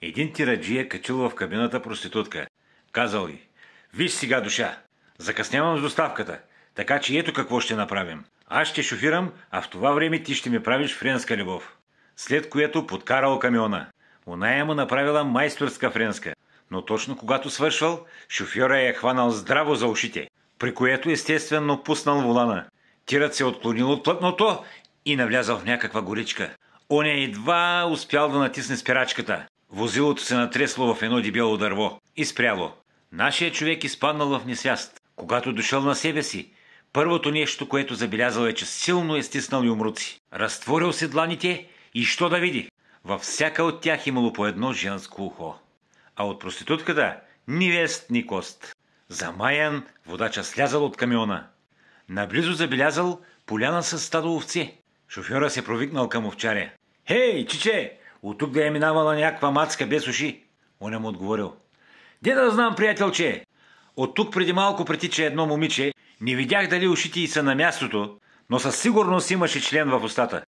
Един тираджия качил в кабината проститутка. Казал й: виж сега, душа, закъснявам с доставката, така че ето какво ще направим. Аз ще шофирам, а в това време ти ще ми правиш френска любов. След което подкарал камиона. Оная му направила майсторска френска. Но точно когато свършвал, шофьора я хванал здраво за ушите, при което естествено пуснал волана. Тирът се отклонил от плътното и навлязал в някаква горичка. Оня едва успял да натисне спирачката. Возилото се натресло в едно дебело дърво и спряло. Нашият човек изпаднал в несвяст. Когато дошъл на себе си, първото нещо, което забелязал е, че силно е стиснал юмруци. Разтворил се дланите и що да види? Във всяка от тях имало по едно женско ухо. А от проститутката ни вест, ни кост. Замаян, водача слязал от камиона. Наблизо забелязал поляна с стадо овце. Шофьора се провикнал към овчаря. Хей, чиче, от тук да е минавала някаква мацка без уши. Он му отговорил: де да знам, приятелче. От тук преди малко притича едно момиче. Не видях дали ушите й са на мястото, но със сигурност имаше член в устата.